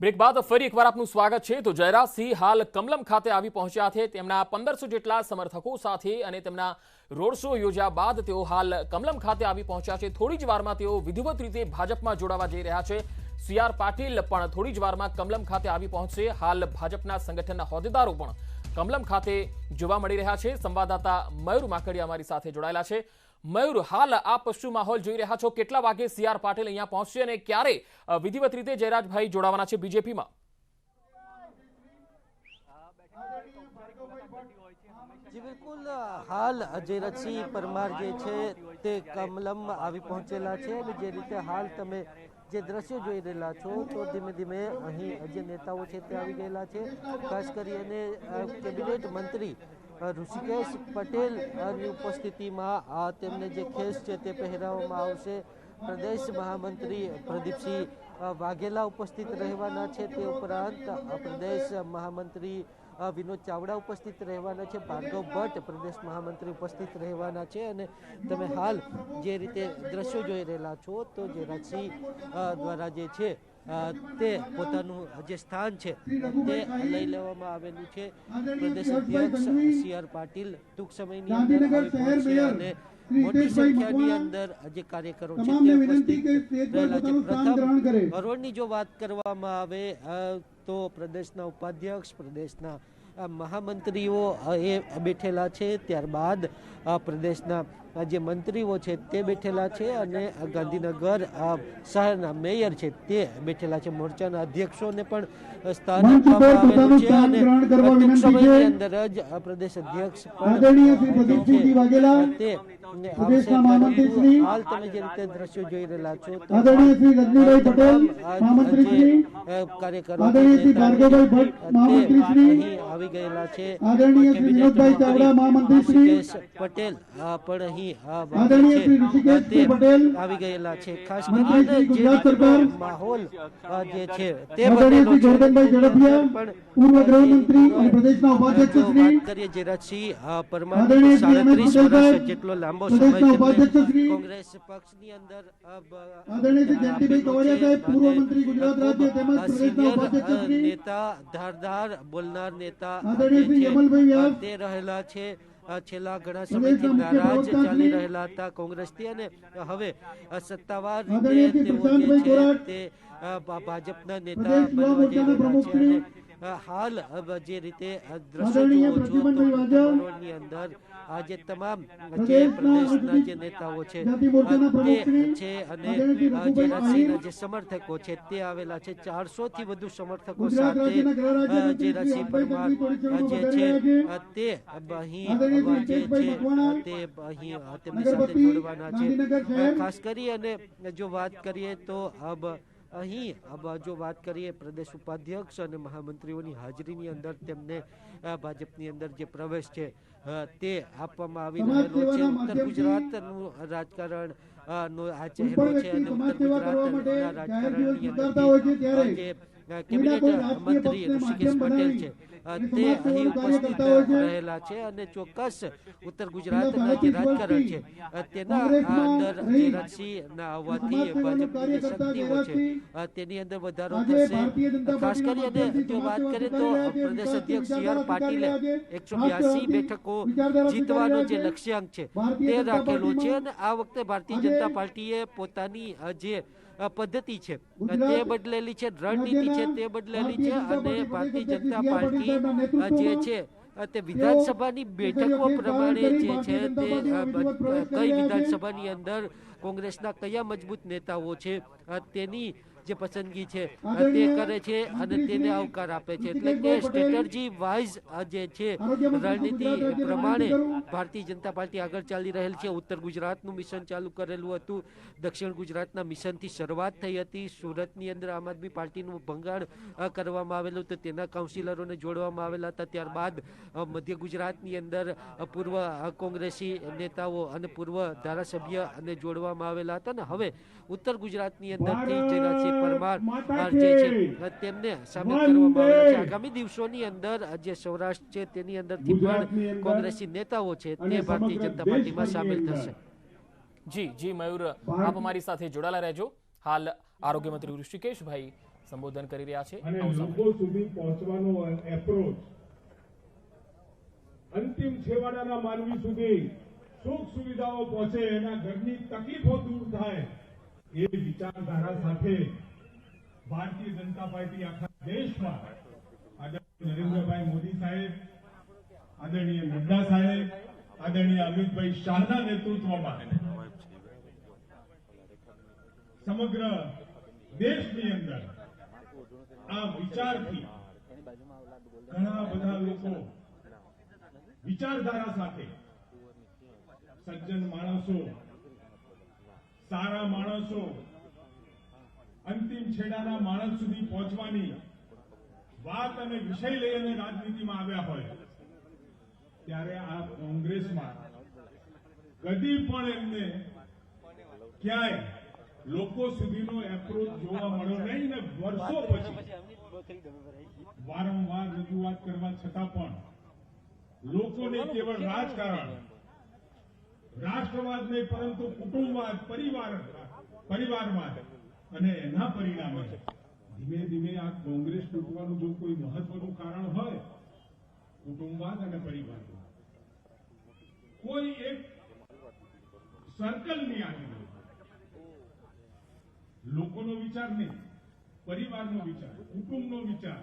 Break બાદ ફરી એકવાર આપનું સ્વાગત છે। તો જયરાજસિંહ હાલ કમલમ ખાતે આવી પહોંચ્યા છે। તેમના 1500 જેટલા સમર્થકો સાથે અને તેમના રોડ શો યોજ્યા બાદ તેઓ હાલ કમલમ ખાતે આવી પહોંચ્યા છે। થોડી જ વારમાં તેઓ વિધિવત રીતે ભાજપમાં જોડાવા જઈ રહ્યા છે। CR પાટીલ પણ થોડી જ વારમાં કમલમ ખાતે આવી પહોંચશે। હાલ ભાજપના સંગઠનના હોદ્દેદારો પણ કમલમ ખાતે જોવા મળી રહ્યા છે। સંવાદદાતા મયુર માકડિયા અમારી સાથે જોડાયેલા છે। મયુર, હાલ આપ શું માહોલ જોઈ રહ્યા છો? કેટલા વાગે CR પાટીલ અહીંયા પહોંચશે અને ક્યારે વિધિવત રીતે જયરાજભાઈ જોડાવાના છે બીજેપીમાં? जी बिल्कुल, हाल जयराजसिंह परमार जे छे ते कमलम આવી પહોંચેલા છે અને જે રીતે હાલ તમે જે દ્રશ્યો જોઈ રહેલા છો તો ધીમે ધીમે અહીં જે નેતાઓ છે તે આવી ગયેલા છે। ખાસ કરીને કેબિનેટ મંત્રી ઋષિકેશ પટેલની ઉપસ્થિતિમાં તેમને જે ખેસ છે તે પહેરાવવામાં આવશે। પ્રદેશ મહામંત્રી પ્રદીપસિંહ વાઘેલા ઉપસ્થિત રહેવાના છે। તે ઉપરાંત પ્રદેશ મહામંત્રી વિનોદ ચાવડા ઉપસ્થિત રહેવાના છે। ભાર્ગવ ભટ્ટ પ્રદેશ મહામંત્રી ઉપસ્થિત રહેવાના છે। અને તમે હાલ જે રીતે દ્રશ્યો જોઈ રહેલા છો તો જયરાજસિંહ દ્વારા જે છે તે પોતાનું જે સ્થાન છે તે લઈ લેવામાં આવેલું છે। પ્રદેશ અધ્યક્ષ CR પાટીલ ટૂંક સમયની અંદર આવી પહોંચશે અને મોટી સંખ્યાની અંદર જે કાર્યકરો છે તે ઉપસ્થિત રહેલા છે। પ્રથમ હરોળની જો વાત કરવામાં આવે તો પ્રદેશના ઉપાધ્યક્ષ પ્રદેશના મહામંત્રીઓ એ બેઠેલા છે। ત્યારબાદ પ્રદેશના જે મંત્રીઓ છે તે બેઠેલા છે અને ગાંધીનગર શહેરના મેયર છે તે બેઠેલા છે। મોરચાના અધ્યક્ષોને પણ સ્થાન આપવામાં આવેલું છે અને ટૂંક સમયની અંદર જ પ્રદેશ અધ્યક્ષ તે હાલ તમે જે રીતે દ્રશ્યો જોઈ રહેલા છો તો કાર્યકરો આવી ગયેલા છે। ઋષિકેશ પટેલ પણ અહીં આવી ગયેલા છે। ખાસ કરીને જે રીતનો માહોલ જે છે તે બનેલો છે વાત કરીએ જયરાજસિંહ પરમાર 37 વર્ષ જેટલો લાંબો સમય કોંગ્રેસ પક્ષની અંદર નેતા ધારદાર બોલનાર નેતા તે રહેલા છે। છેલ્લા ઘણા સમયથી નારાજ ચાલી રહેલા હતા કોંગ્રેસથી અને હવે સત્તાવાર રીતે તેઓ જે છે તે ભાજપના નેતા બનવા જઈ રહ્યા છે। અને હાલ જે રીતે દ્રશ્યો જુઓ છો તો ની અંદર આજે તમામ જે પ્રદેશના જે નેતાઓ છે તે છે અને જયરાજસિંહના જે સમર્થકો છે તે આવેલા છે। 400 થી વધુ સમર્થકો સાથે જયરાજસિંહ પરમાર જે છે તે અહીં જે છે તે અહીં તેમની સાથે જોડવાના છે। ખાસ કરી અને જો વાત કરીએ તો અહીં જો વાત કરીએ પ્રદેશ ઉપાધ્યક્ષ અને મહામંત્રીઓની હાજરીની અંદર તેમને ભાજપની અંદર જે પ્રવેશ છે તે આપવામાં આવી રહેલો છે। ઉત્તર ગુજરાતનું રાજકારણ નો આ ચહેરો છે અને ઉત્તર ગુજરાતના રાજકારણની અંદર જે કેબિનેટ મંત્રી ઋષિકેશ પટેલ છે તે અહીં ઉપસ્થિત રહેલા છે અને ચોક્કસ ઉત્તર ગુજરાતના જે રાજકારણ છે તેના અંદર જયરાજસિંહના આવવાથી ભાજપની જે શક્તિઓ છે તેની અંદર વધારો થશે। ખાસ કરીને જો વાત કરીએ તો પ્રદેશ અધ્યક્ષ CR પાટીલે 182 બેઠકો જીતવાનો જે લક્ષ્યાંક છે તે રાખેલો છે અને આ વખતે ભારતીય જનતા પાર્ટીએ પોતાની જે પદ્ધતિ છે તે બદલેલી છે, રણનીતિ છે તે બદલેલી છે અને ભારતીય જનતા પાર્ટી જે છે તે વિધાનસભાની બેઠકો પ્રમાણે જે છે તે કઈ વિધાનસભાની અંદર કોંગ્રેસના કયા મજબૂત નેતાઓ છે તેની જે પસંદગી છે તે કરે છે અને તેને આવકાર આપે છે। એટલે કે સ્ટ્રેટેજી વાઇઝ જે છે રણનીતિ પ્રમાણે ભારતીય જનતા પાર્ટી આગળ ચાલી રહેલ છે। ઉત્તર ગુજરાતનું મિશન ચાલુ કરેલું હતું, દક્ષિણ ગુજરાતના મિશનથી શરૂઆત થઈ હતી, સુરતની અંદર આમ આદમી પાર્ટીનું ભંગાણ કરવામાં આવેલું હતું, તેના કાઉન્સિલરોને જોડવામાં આવેલા હતા। ત્યારબાદ મધ્ય ગુજરાતની અંદર પૂર્વ કોંગ્રેસી નેતાઓ અને પૂર્વ ધારાસભ્ય અને જોડવામાં આવેલા હતા અને હવે ઉત્તર ગુજરાતની અંદરથી જયરાજસિંહ પરમાર જે છે તેમને સામેલ કરવામાં આવેલા છે। આગામી દિવસોની અંદર જે સૌરાષ્ટ્ર છે તેની અંદરથી પણ કોંગ્રેસી નેતાઓ છે તે ભારતીય જનતા પાર્ટીમાં સામેલ થશે। જી જી મયુર, આપ અમારી સાથે જોડાયેલા રહેજો। હાલ આરોગ્ય મંત્રી ઋષિકેશભાઈ સંબોધન કરી રહ્યા છે. અને આવો સાંભળીએ. લોકો સુધી પહોંચવાનો એપ્રોચ અંતિમ છેવાડાના માનવી સુધી સુખ સુવિધાઓ પહોંચે, એના ઘરની તકલીફો દૂર થાય, એ વિચારધારા સાથે ભારતીય જનતા પાર્ટી આખા દેશમાં આદરણીય નરેન્દ્રભાઈ મોદી સાહેબ, આદરણીય નડ્ડા સાહેબ, આદરણીય અમિતભાઈ શાહના નેતૃત્વમાં સમગ્ર દેશની અંદર આ વિચારથી ઘણા બધા લોકો વિચારધારા સાથે સજ્જન માણસો, સારા માણસો, અંતિમ છેડાના માણસ સુધી પહોંચવાની વાત અને વિષય લઈ અને રાજનીતિમાં આવ્યા હોય ત્યારે આ કોંગ્રેસમાં કદી પણ એમને ક્યાંય લોકો સુધીનો એપ્રોચ જોવા મળ્યો નહીં ને વર્ષો પછી વારંવાર રજૂઆત કરવા છતાં પણ લોકોને કેવળ રાજકારણ, રાષ્ટ્રવાદ નહીં પરંતુ કુટુંબવાદ, પરિવારવાદ અને એના પરિણામે ધીમે ધીમે આ કોંગ્રેસ તૂટવાનું જો કોઈ મહત્વનું કારણ હોય, કુટુંબવાદ અને પરિવારવાદ, કોઈ એક સર્કલની આગળ લોકોનો વિચાર નહીં, પરિવારનો વિચાર, કુટુંબનો વિચાર,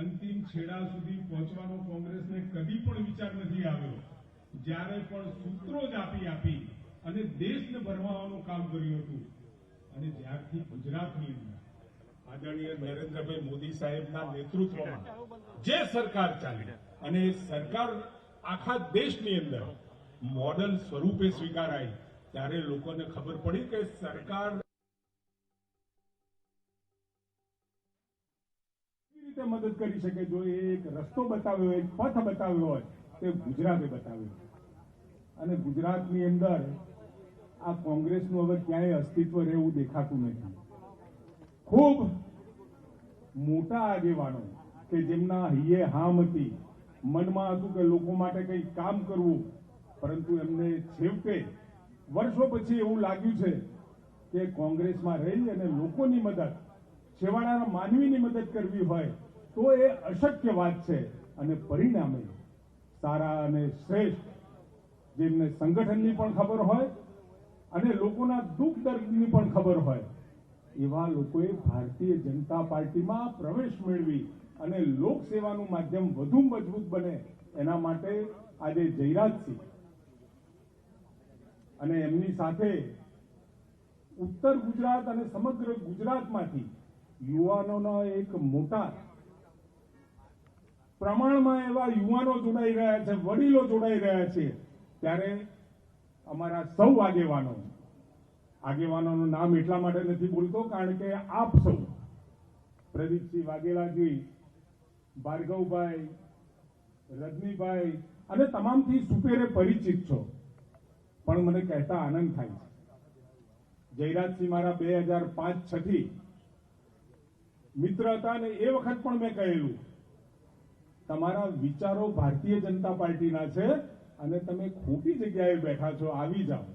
અંતિમ છેડા સુધી પહોંચવાનો કોંગ્રેસને કદી પણ વિચાર નથી આવ્યો. જ્યારે પણ સૂત્રો જ આપી અને દેશને ભરમાવાનું કામ કર્યું હતું, અને જ્યારથી ગુજરાતની અંદર આદરણીય નરેન્દ્રભાઈ મોદી સાહેબના નેતૃત્વમાં જે સરકાર ચાલી અને એ સરકાર આખા દેશની અંદર મોડલ સ્વરૂપે સ્વીકારાઈ, ત્યારે લોકોને ખબર પડી કે સરકાર રીતે મદદ કરી શકે. જો એ એક રસ્તો બતાવ્યો હોય, એક પથ બતાવ્યો હોય, તે ગુજરાતે બતાવ્યો. અને ગુજરાતની અંદર આ કોંગ્રેસનું હવે ક્યાંય અસ્તિત્વ રહેવું દેખાતું નથી. ખૂબ મોટા આગેવાનો કે જેમના હૈયે હામ હતી, મનમાં હતું કે લોકો માટે કંઈક કામ કરવું, પરંતુ એમને છેવટે વર્ષો પછી એવું લાગ્યું છે કે કોંગ્રેસમાં રહી અને લોકોની મદદ, છેવાડાના માનવીની મદદ કરવી હોય તો એ અશક્ય વાત છે. અને પરિણામે સારા અને શ્રેષ્ઠ, જેમને સંગઠનની પણ ખબર હોય અને લોકોના દુઃખ દર્દની પણ ખબર હોય, એવા લોકોએ ભારતીય જનતા પાર્ટીમાં પ્રવેશ મેળવી અને લોકસેવાનું માધ્યમ વધુ મજબૂત બને એના માટે આજે જયરાજસિંહ અને એમની સાથે ઉત્તર ગુજરાત અને સમગ્ર ગુજરાતમાંથી યુવાનોના એક મોટા પ્રમાણમાં એવા યુવાનો જોડાઈ રહ્યા છે, વડીલો જોડાઈ રહ્યા છે. ત્યારે અમારા સૌ આગેવાનોનું નામ એટલા માટે નથી બોલતો કારણ કે આપ સૌ પ્રદીપસિંહ વાઘેલાજી, ભાર્ગવભાઈ, રજનીભાઈ અને તમામથી સુપેરે પરિચિત છો, પણ મને કહેતા આનંદ થાય છે. જયરાજસિંહ મારા 2005-6 થી મિત્ર હતા અને એ વખત પણ મેં કહેલું, તમારા વિચારો ભારતીય જનતા પાર્ટીના છે અને તમે ખોટી જગ્યાએ બેઠા છો, આવી જાઓ.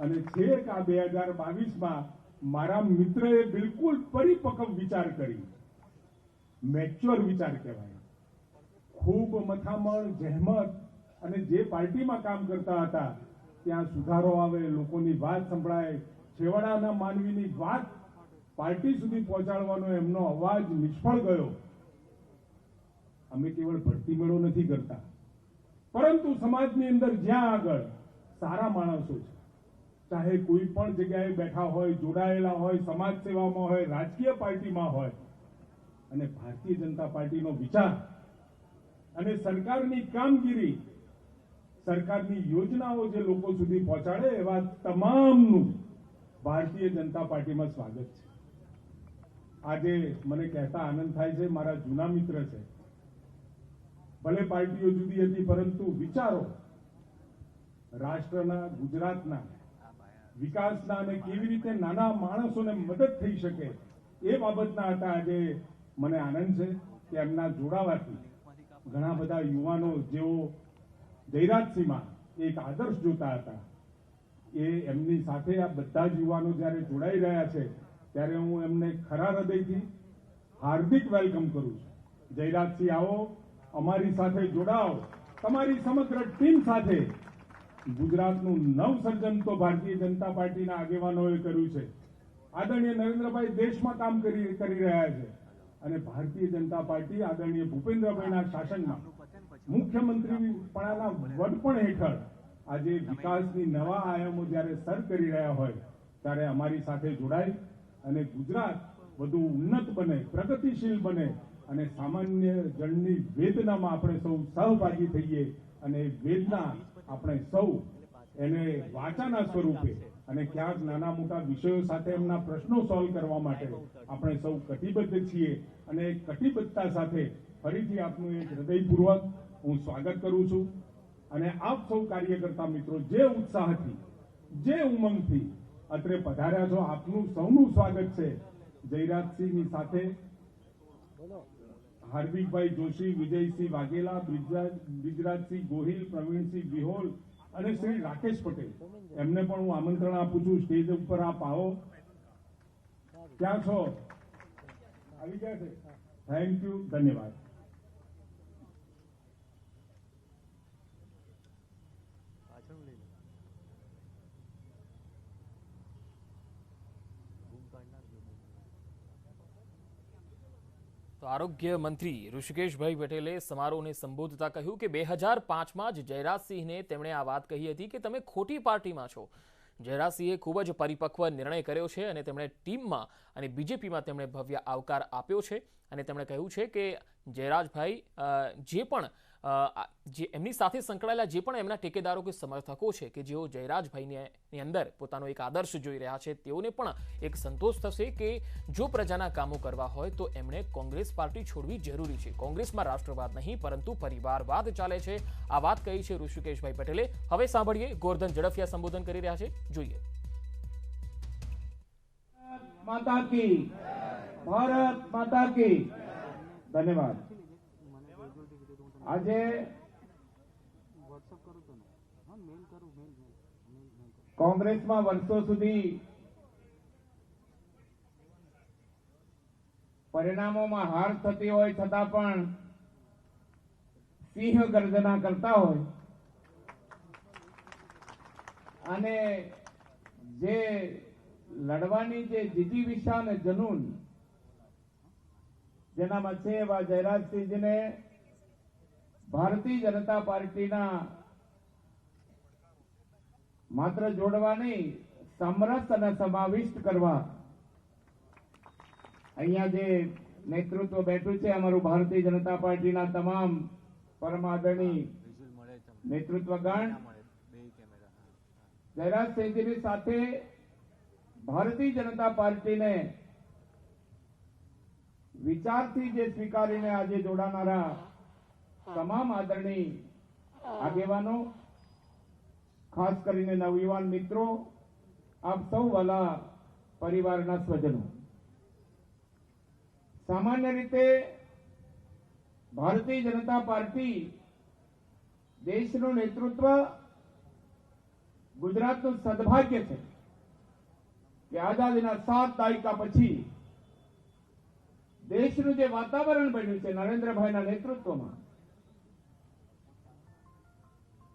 અને છેક આ 2022માં મારા મિત્રએ બિલકુલ પરિપક્વ વિચાર કરી, મેચ્યોર વિચાર કહેવાય. ખૂબ મથામણ, જહેમત અને જે પાર્ટીમાં કામ કરતા હતા ત્યાં સુધારો આવે, લોકોની વાત સંભળાય, છેવાડાના માનવીની વાત પાર્ટી સુધી પહોંચાડવાનો એમનો અવાજ નિષ્ફળ ગયો. અમે કેવળ ભરતી મેળો નથી કરતા, પરંતુ સમાજની અંદર જ્યાં આગળ સારા માણસો છે, ચાહે કોઈ પણ જગ્યાએ બેઠા હોય, જોડાયેલા હોય, સમાજ સેવામાં હોય, રાજકીય પાર્ટીમાં હોય, અને ભારતીય જનતા પાર્ટીનો વિચાર અને સરકારની કામગીરી, સરકારની યોજનાઓ જે લોકો સુધી પહોંચાડે એવા તમામનું ભારતીય જનતા પાર્ટીમાં સ્વાગત છે. આજે મને કહેતા આનંદ થાય છે, મારા જૂના મિત્ર છે, ભલે પાર્ટીઓ જુદી હતી પરંતુ વિચારો રાષ્ટ્રના, ગુજરાતના વિકાસના અને કેવી રીતે નાના માણસોને મદદ થઈ શકે એ બાબતના હતા. આજે મને આનંદ છે કે એમના જોડાવાથી ઘણા બધા યુવાનો જેઓ જયરાજસિંહમાં એક આદર્શ જોતા હતા, એ એમની સાથે આ બધા જ યુવાનો જ્યારે જોડાઈ રહ્યા છે ત્યારે હું એમને ખરા હૃદયથી હાર્દિક વેલકમ કરું છું। જયરાજસિંહ, આવો, અમારી સાથે જોડાઓ, તમારી સમગ્ર ટીમ સાથે। ગુજરાતનું નવસર્જન તો ભારતીય જનતા પાર્ટીના આગેવાનોએ કર્યું છે। આદરણીય નરેન્દ્રભાઈ દેશમાં કામ કરી રહ્યા છે અને ભારતીય જનતા પાર્ટી આદરણીય ભૂપેન્દ્રભાઈના શાસનમાં મુખ્યમંત્રીપણાના વડપણ હેઠળ આજે વિકાસની નવા આયામો જ્યારે સર કરી રહ્યા હોય ત્યારે અમારી સાથે જોડાઈ અને ગુજરાત વધુ ઉન્નત બને, પ્રગતિશીલ બને અને સામાન્ય જનની વેદનામાં આપણે સૌ સહભાગી થઈએ અને વેદના આપણે સૌ એને વાચાના સ્વરૂપે અને ક્યાંક નાના મોટા વિષયો સાથે એમના પ્રશ્નો સોલ્વ કરવા માટે આપણે સૌ કટિબદ્ધ છીએ અને કટિબદ્ધતા સાથે ફરીથી આપનું એક હૃદયપૂર્વક હું સ્વાગત કરું છું અને આપ સૌ કાર્યકર્તા મિત્રો જે ઉત્સાહથી, જે ઉમંગથી અત્રે પધાર્યા છો, આપનું સૌનું સ્વાગત છે। જયરાજસિંહની સાથે હાર્દિકભાઈ જોશી, વિજયસિંહ વાઘેલા, બ્રિજરાજસિંહ ગોહિલ, પ્રવીણસિંહ વિહોલ અને શ્રી રાકેશ પટેલ, એમને પણ હું આમંત્રણ આપું છું સ્ટેજ ઉપર આપ આવો। ક્યાં છો? આવી ગયા છે? થેન્ક યુ, ધન્યવાદ। તો આરોગ્ય મંત્રી ઋષિકેશભાઈ પટેલે સમારોહને સંબોધતા કહ્યું કે 2005માં જ જયરાજસિંહને તેમણે આ વાત કહી હતી કે તમે ખોટી પાર્ટીમાં છો। જયરાજસિંહે ખૂબ જ પરિપક્વ નિર્ણય કર્યો છે અને તેમણે ટીમમાં અને બીજેપીમાં તેમણે ભવ્ય આવકાર આપ્યો છે અને તેમણે કહ્યું છે કે જયરાજભાઈ જે પણ જે એમની સાથે સંકળાયેલા જે પણ એમના ટેકેદારો કે સમર્થકો છે કે જેઓ જયરાજભાઈની અંદર પોતાનો એક આદર્શ જોઈ રહ્યા છે તેઓને પણ એક સંતોષ થશે કે જો પ્રજાના કામો કરવા હોય તો એમણે કોંગ્રેસ પાર્ટી છોડવી જરૂરી છે। કોંગ્રેસમાં રાષ્ટ્રવાદ નહીં પરંતુ પરિવારવાદ ચાલે છે, આ વાત કહી છે ઋષિકેશભાઈ પટેલે। હવે સાંભળીએ ગોરધન ઝડફિયા સંબોધન કરી રહ્યા છે, જોઈએ। माता की, भारत माता की। धन्यवाद। આજે કોંગ્રેસમાં વર્ષો સુધી પરિણામોમાં હાર થતી હોય છતાં પણ સિંહ ગર્જના કરતા હોય અને જે લડવાની જે જીજીવિષા અને જનૂન જેનામાં છે એવા જયરાજસિંહજીને ભારતીય જનતા પાર્ટીના માત્ર જોડવાની સમરસ અને સમાવિષ્ટ કરવા અહીંયા જે નેતૃત્વ બેઠું છે અમારું ભારતીય જનતા પાર્ટીના તમામ પરમાદરણીય નેતૃત્વગણ જયરાજસિંહજીની સાથે ભારતીય જનતા પાર્ટીને વિચારથી જે સ્વીકારીને આજે જોડાનારા તમામ આદરણીય આગેવાનો, ખાસ કરીને નવયુવાન મિત્રો, આપ સૌ વાલા પરિવારના સ્વજનો, સામાન્ય રીતે ભારતીય જનતા પાર્ટી દેશનું નેતૃત્વ ગુજરાતનું સદભાગ્ય છે કે આઝાદીના 7 દાયકા પછી દેશનું જે વાતાવરણ બન્યું છે નરેન્દ્રભાઈના નેતૃત્વમાં,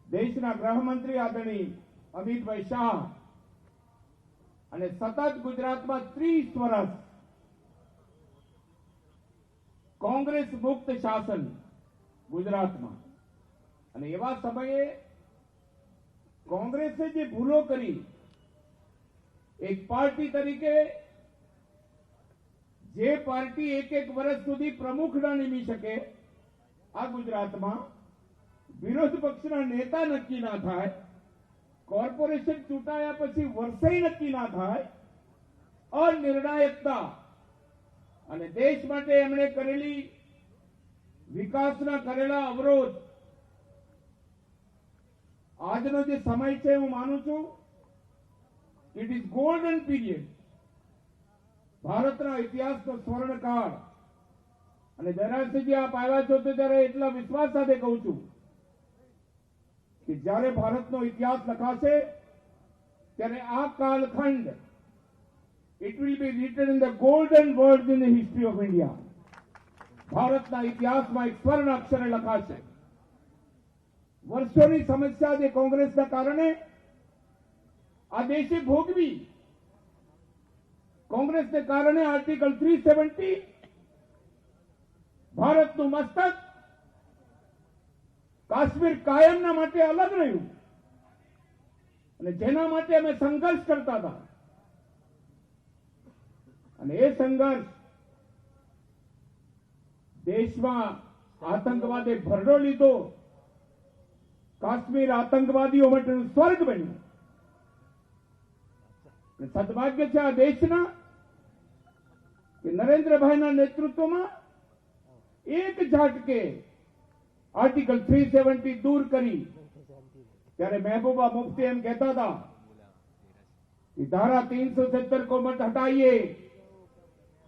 દેશના ગૃહમંત્રી આદરણીય અમિતભાઈ શાહ અને સતત ગુજરાતમાં 30 વર્ષ કોંગ્રેસ મુક્ત શાસન ગુજરાતમાં, અને એવા સમયે કોંગ્રેસે જે ભૂલો કરી એક પાર્ટી તરીકે, જે પાર્ટી એક વર્ષ સુધી પ્રમુખ ન નિમી શકે આ ગુજરાતમાં, વિરોધ પક્ષના નેતા નક્કી ના થાય, કોર્પોરેશન ચૂંટાયા પછી વર્ષે નક્કી ના થાય, અનિર્ણાયકતા અને દેશ માટે એમણે કરેલી વિકાસના કરેલા અવરોધ, આજનો જે સમય છે હું માનું છું ઇટ ઇઝ ગોલ્ડન પીરિયડ, ભારતના ઇતિહાસનો સ્વર્ણકાળ। અને જયરાજસિંહજી આપ આવ્યા છો તો ત્યારે એટલા વિશ્વાસ સાથે કહું છું કે જ્યારે ભારતનો ઇતિહાસ લખાશે ત્યારે આ કાલખંડ it will be written in the golden words in the history of India. ભારતના ઇતિહાસમાં એક સ્વર્ણ અક્ષરે લખાશે. વર્ષોની સમસ્યા જે કોંગ્રેસના કારણે આ દેશે ભોગવી, કોંગ્રેસને કારણે આર્ટિકલ 370 ભારતનું મસ્તક કાશ્મીર કાયમના માટે અલગ રહ્યું અને જેના માટે અમે સંઘર્ષ કરતા હતા અને એ સંઘર્ષ દેશમાં આતંકવાદે ભરડો લીધો, કાશ્મીર આતંકવાદીઓ માટેનું સ્વર્ગ બન્યું. સદભાગ્ય છે આ દેશના કે નરેન્દ્રભાઈના નેતૃત્વમાં એક ઝાટકે આર્ટિકલ 370 દૂર કરી. ત્યારે મહેબૂબા મુફ્તી એમ કહેતા હતા कि धारा 370 को मत हटाइए,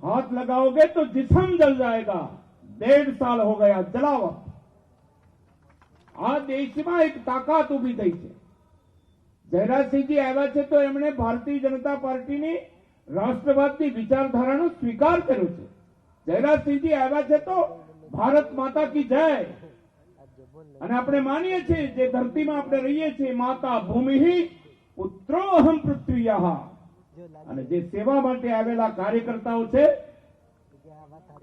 हाथ लगाओगे तो जिस्म जल जाएगा. 1.5 साल हो गया, जलाओ. આ દેશમાં એક તાકાત ઉભી થઈ છે. જયરાજસિંહજી આવ્યા છે તો એમણે ભારતીય જનતા પાર્ટીની રાષ્ટ્રવાદની વિચારધારાનો સ્વીકાર કર્યો છે. જયરાજસિંહજી આવ્યા છે તો ભારત માતા કી જય. અને આપણે માનીએ છીએ જે ધરતીમાં આપણે રહીએ છીએ, માતા ભૂમિ પુત્રો અહમ પૃથ્વીયા. અને જે સેવા માટે આવેલા કાર્યકર્તાઓ છે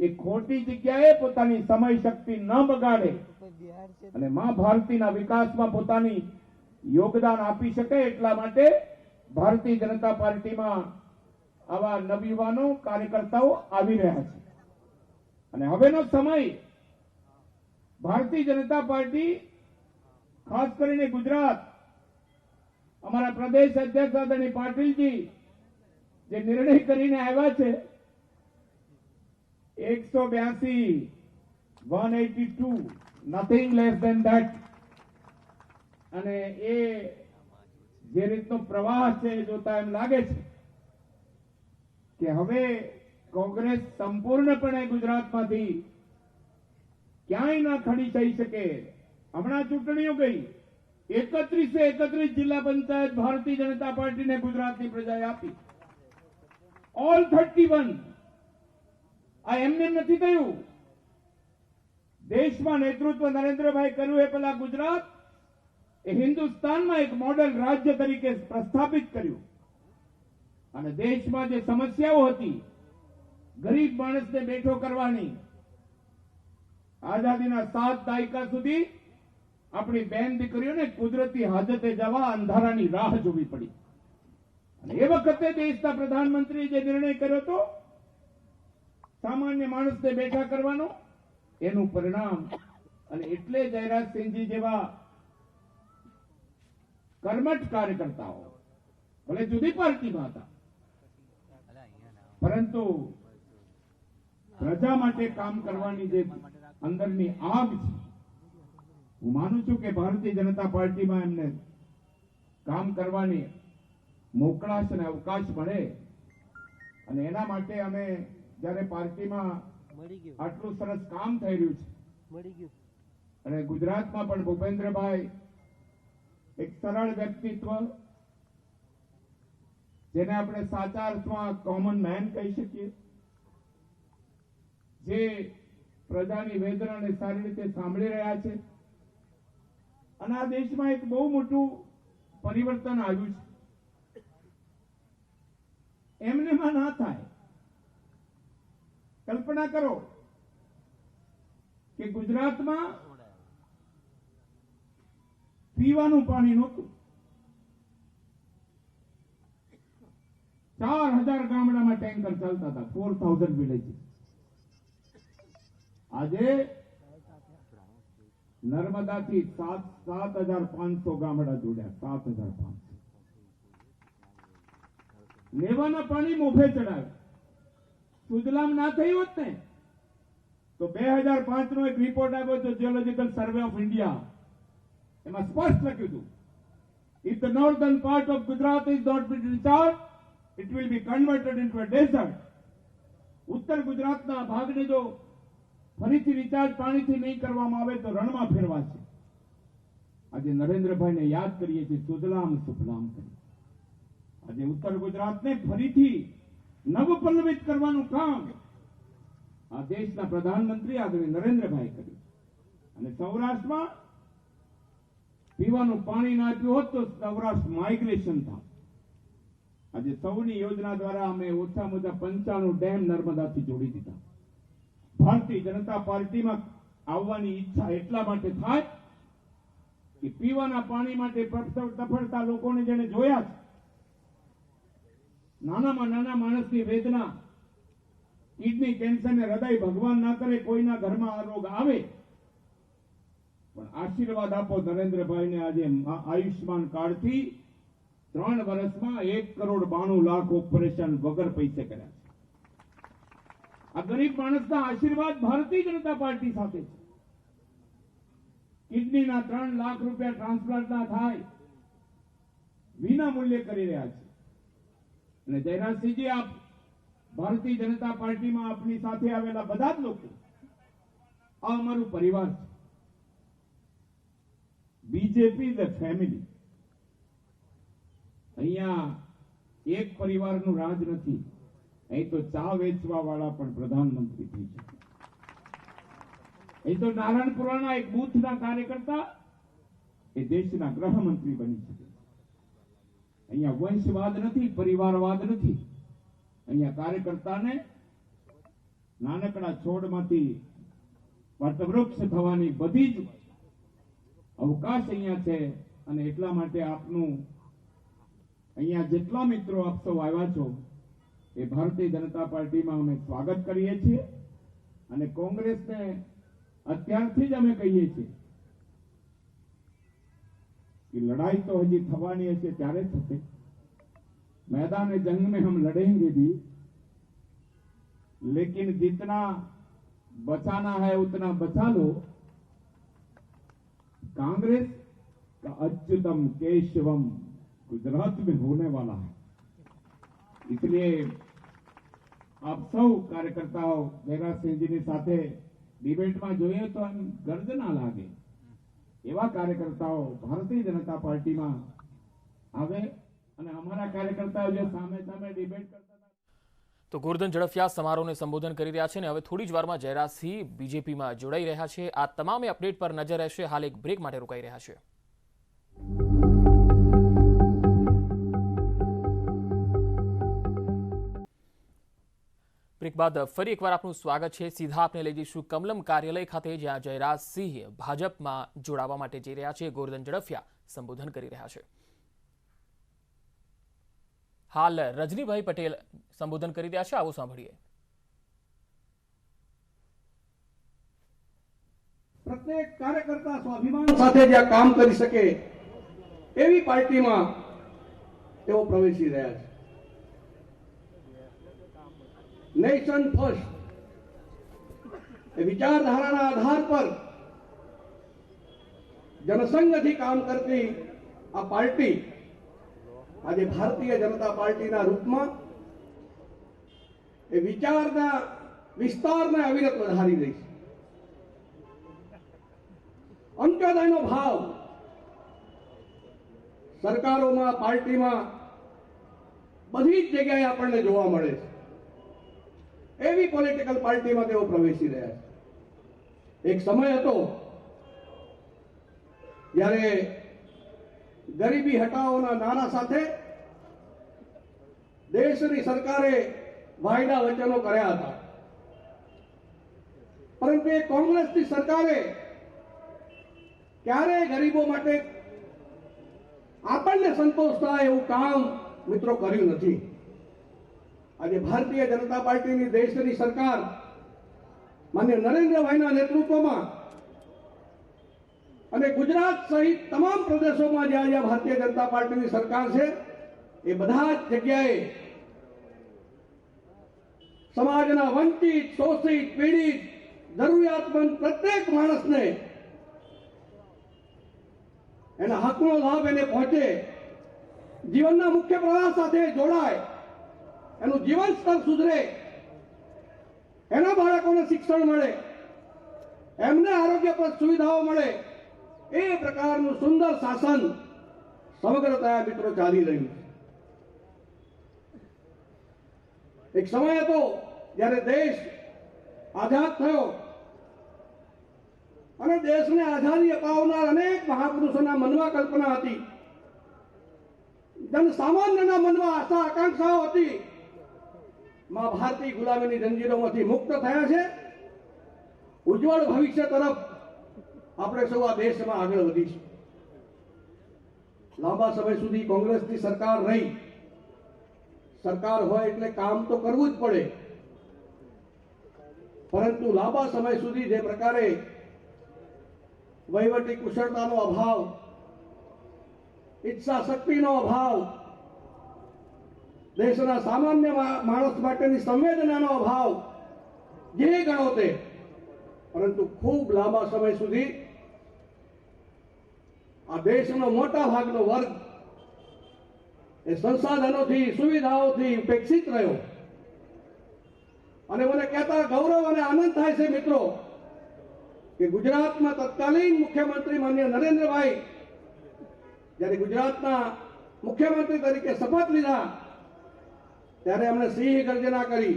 એ ખોટી જગ્યાએ પોતાની સમય શક્તિ ન બગાડે અને મા ભારતીના વિકાસમાં પોતાની યોગદાન આપી શકે એટલા માટે ભારતીય જનતા પાર્ટીમાં આવા નવયુવાનો કાર્યકર્તાઓ આવી રહ્યા છે. અને હવેનો સમય ભારતીય જનતા પાર્ટી ખાસ કરીને ગુજરાત, અમારા પ્રદેશ અધ્યક્ષ આદરણીય પાટીલજી જે નિર્ણય કરીને આવ્યા છે 182, 182, nothing less than that. અને એ જે રીતનો પ્રવાહ છે જોતા એમ લાગે છે કે હવે કોંગ્રેસ સંપૂર્ણપણે ગુજરાતમાંથી ક્યાંય ન ખડી થઈ શકે. હમણાં ચૂંટણીઓ ગઈ, 31 જિલ્લા પંચાયત ભારતીય જનતા પાર્ટીને ગુજરાતની પ્રજાએ આપી. ઓલ 31. આ એમને નથી થયું. દેશમાં નેતૃત્વ નરેન્દ્રભાઈ કર્યું એ પહેલા ગુજરાત એ હિન્દુસ્તાનમાં એક મોડેલ રાજ્ય તરીકે પ્રસ્થાપિત કર્યું. અને દેશમાં જે સમસ્યાઓ હતી, ગરીબ માણસને બેઠો કરવાની, આઝાદીના 7 દાયકા સુધી આપણી બેન દીકરીઓને કુદરતી હાજતે જવા અંધારાની રાહ જોવી પડી. અને એ વખતે દેશના પ્રધાનમંત્રીએ જે નિર્ણય કર્યો હતો સામાન્ય માણસને બેઠા કરવાનો, એનું પરિણામ. અને એટલે જયરાજસિંહજી જેવા કર્મઠ કાર્યકર્તાઓ ભલે જુદી પાર્ટીમાં હતા પરંતુ પ્રજા માટે કામ કરવાની જે અંદરની આગ છે, હું માનું છું કે ભારતીય જનતા પાર્ટીમાં એમને કામ કરવાની મોકળાશ અને અવકાશ મળે. અને એના માટે અમે જ્યારે પાર્ટીમાં આટલું સરસ કામ થઈ રહ્યું છે અને ગુજરાતમાં પણ ભૂપેન્દ્રભાઈ એક સરળ વ્યક્તિત્વ, જેને આપણે સાચા અર્થમાં કોમન મેન કહી શકીએ, જે પ્રજાની વેદનાને સારી રીતે સાંભળી રહ્યા છે. અને આ દેશમાં એક બહુ મોટું પરિવર્તન આવ્યું છે. એમનેમાં ના થાય. કલ્પના કરો કે ગુજરાતમાં પીવાનું પાણી નહોતું. 4000 ગામડામાં ટેન્કર ચાલતા હતા, 4000 વિલેજીસ. આજે નર્મદાથી 7500 ગામડા જોડ્યા. 7500 લેવાના પાણી મોભે ચડાવ્યા. સુજલામ ના થઈ હોત ને તો 2005 નો એક રિપોર્ટ આવ્યો હતો જીઓલોજીકલ સર્વે ઓફ ઇન્ડિયા. એમાં સ્પષ્ટ લખ્યું હતું, if the northern part of Gujarat is not been recharged, it will be converted into a desert. ઉત્તર ગુજરાતના ભાગને જો ફરીથી રિચાર્જ પાણીથી નહીં કરવામાં આવે તો રણમાં ફેરવાશે. આજે નરેન્દ્રભાઈને યાદ કરીએ છીએ, સુજલામ સુફલામ કરી. આજે ઉત્તર ગુજરાતને ફરીથી નવપલ્લવિત કરવાનું કામ આ દેશના પ્રધાનમંત્રી આદરણીય નરેન્દ્રભાઈ કર્યું અને સૌરાષ્ટ્રમાં પીવાનું પાણી ના આપ્યું હોત તો સૌરાષ્ટ્ર માઇગ્રેશન થાય. આજે સૌની યોજના દ્વારા અમે ઓછામાં ઓછા 95 ડેમ નર્મદાથી જોડી દીધા. ભારતીય જનતા પાર્ટીમાં આવવાની ઈચ્છા એટલા માટે થાય કે પીવાના પાણી માટે તફડતા લોકોને જેને જોયા છે, નાનામાં નાના માણસની વેદના, કિડની કેન્સર ને હૃદય ભગવાન ના કરે કોઈના ઘરમાં આ રોગ આવે, પણ આશીર્વાદ આપો નરેન્દ્રભાઈને. આજે આયુષ્માન કાર્ડથી 3 વર્ષમાં 1,92,00,000 ઓપરેશન વગર પૈસે કર્યા છે. આ ગરીબ માણસના આશીર્વાદ ભારતીય જનતા પાર્ટી સાથે છે. કિડનીના 3 લાખ રૂપિયા ટ્રાન્સપ્લાન્ટ ના થાય વિના મૂલ્યે કરી રહ્યા છે. અને જયરાજસિંહજી, આપ ભારતીય જનતા પાર્ટીમાં આપની સાથે આવેલા બધા જ લોકો, આ અમારું પરિવાર છે. BJP the family. અહીંયા એક પરિવારનું રાજ નથી. અહીં તો ચા વેચવા વાળા પણ પ્રધાનમંત્રી થઈ શકે. અહીં તો નારાયણપુરાના એક બૂથના કાર્યકર્તા એ દેશના ગૃહમંત્રી બની શકે. અહીંયા વંશવાદ નથી, પરિવારવાદ નથી. અહીંયા કાર્યકર્તાને નાનકડા છોડમાંથી વટવૃક્ષ થવાની બધી જ અવકાશ અહીંયા છે. અને એટલા માટે આપનું અહીંયા જેટલા મિત્રો આપ સૌ આવ્યા છો એ ભારતીય જનતા પાર્ટીમાં અમે સ્વાગત કરીએ છીએ. અને કોંગ્રેસને અત્યારથી જ અમે કહીએ છીએ कि लड़ाई तो हजी थवानी है त्यारे थते. मैदान जंग में हम लड़ेंगे भी, लेकिन जितना बचाना है उतना बचा लो. कांग्रेस का अच्युतम केशवम गुजरात में होने वाला है. इसलिए आप सब कार्यकर्ताओं जयराज सिंह जी साथे डिबेट में જોઈએ તો એમ ગર્जना લાગે એવા કાર્યકર્તાઓ ભારતીય જનતા પાર્ટીમાં આવે અને અમારા કાર્યકર્તાઓ જે સામે સામે ડિબેટ કરતા હતા. તો ગોરધન ઝડફિયા સમારોહને સંબોધન કરી રહ્યા છે અને હવે થોડી જ વારમાં જયરાજસિંહ બીજેપીમાં જોડાઈ રહ્યા છે. આ તમામે અપડેટ પર નજર રહેશે. હાલ એક બ્રેક માટે રોકાઈ રહ્યા છે. બ્રેક બાદ ફરી એકવાર આપનું સ્વાગત છે. સીધા આપને લઈ જઈશું કમલમ કાર્યાલય ખાતે, જ્યાં જયરાજસિંહ ભાજપમાં જોડાવા માટે જઈ રહ્યા છે. ગોરધન ઝડફિયા સંબોધન કરી રહ્યા છે. હાલ રજનીભાઈ પટેલ સંબોધન કરી રહ્યા છે. આવો સાંભળીએ. પ્રત્યેક કાર્યકર્તા સ્વાભિમાન સાથે જ્યાં કામ કરી શકે એવી પાર્ટીમાં તેઓ પ્રવેશી રહ્યા છે. નેશન ફર્સ્ટ એ વિચારધારાના આધાર પર જનસંઘથી કામ કરતી આ પાર્ટી આજે ભારતીય જનતા પાર્ટીના રૂપમાં એ વિચારના વિસ્તારને અવિરત વધારી રહી છે. અંત્યોદયનો ભાવ સરકારોમાં, પાર્ટીમાં બધી જ જગ્યાએ આપણને જોવા મળે છે. એવી પોલિટિકલ પાર્ટીમાં તેઓ પ્રવેશી રહ્યા છે. એક સમય હતો જ્યારે ગરીબી હટાવોના નારા સાથે દેશની સરકારે વાયદા વચનો કર્યા હતા, પરંતુ એ કોંગ્રેસની સરકારે ક્યારેય ગરીબો માટે આપણને સંતોષ થાય એવું કામ મિત્રો કર્યું નથી. આજે ભારતીય જનતા પાર્ટીની દેશની સરકાર માન્ય નરેન્દ્રભાઈના નેતૃત્વમાં અને ગુજરાત સહિત તમામ પ્રદેશોમાં જ્યાં જ્યાં ભારતીય જનતા પાર્ટીની સરકાર છે એ બધા જ જગ્યાએ સમાજના વંચિત, શોષિત, પીડિત, જરૂરિયાતમંદ પ્રત્યેક માણસને એના હકનો લાભ એને પહોંચે, જીવનના મુખ્ય પ્રવાહ સાથે જોડાય, એનું જીવન સ્તર સુધરે, એના બાળકોને શિક્ષણ મળે, એમને આરોગ્યપ્રદ સુવિધાઓ મળે, એ પ્રકારનું સુંદર શાસન સમગ્રતા મિત્રો ચાલી રહ્યું છે. એક સમય હતો જ્યારે દેશ આઝાદ થયો અને દેશને આઝાદી અપાવનાર અનેક મહાપુરુષોના મનમાં કલ્પના હતી, જનસામાન્યના મનમાં આશા આકાંક્ષાઓ હતી. માં ભારતી ગુલામીની જંજીરોમાંથી મુક્ત થયા છે. ઉજ્જવળ ભવિષ્ય તરફ આપણે સૌ આ દેશમાં આગળ વધીશું. લાંબા સમય સુધી કોંગ્રેસની સરકાર રહી. સરકાર હોય એટલે કામ તો કરવું જ પડે, પરંતુ લાંબા સમય સુધી જે પ્રકારે વહીવટી કુશળતાનો અભાવ, ઈચ્છા શક્તિનો અભાવ, દેશના સામાન્ય માણસ માટેની સંવેદનાનો અભાવ, જે ગણો તે, પરંતુ ખૂબ લાંબા સમય સુધી આ દેશનો મોટા ભાગનો વર્ગ એ સંસાધનોથી, સુવિધાઓથી ઉપેક્ષિત રહ્યો. અને મને કહેતા ગૌરવ અને આનંદ થાય છે મિત્રો કે ગુજરાતમાં તત્કાલીન મુખ્યમંત્રી માનનીય નરેન્દ્રભાઈ જ્યારે ગુજરાતના મુખ્યમંત્રી તરીકે શપથ લીધા ત્યારે એમણે સિંહ ગર્જના કરી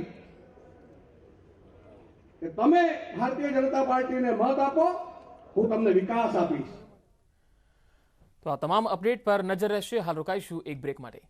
કે તમે ભારતીય જનતા પાર્ટીને મત આપો, હું તમને વિકાસ આપીશ. તો આ તમામ અપડેટ પર નજર રહેશે. હાલ રોકાઈશું એક બ્રેક માટે.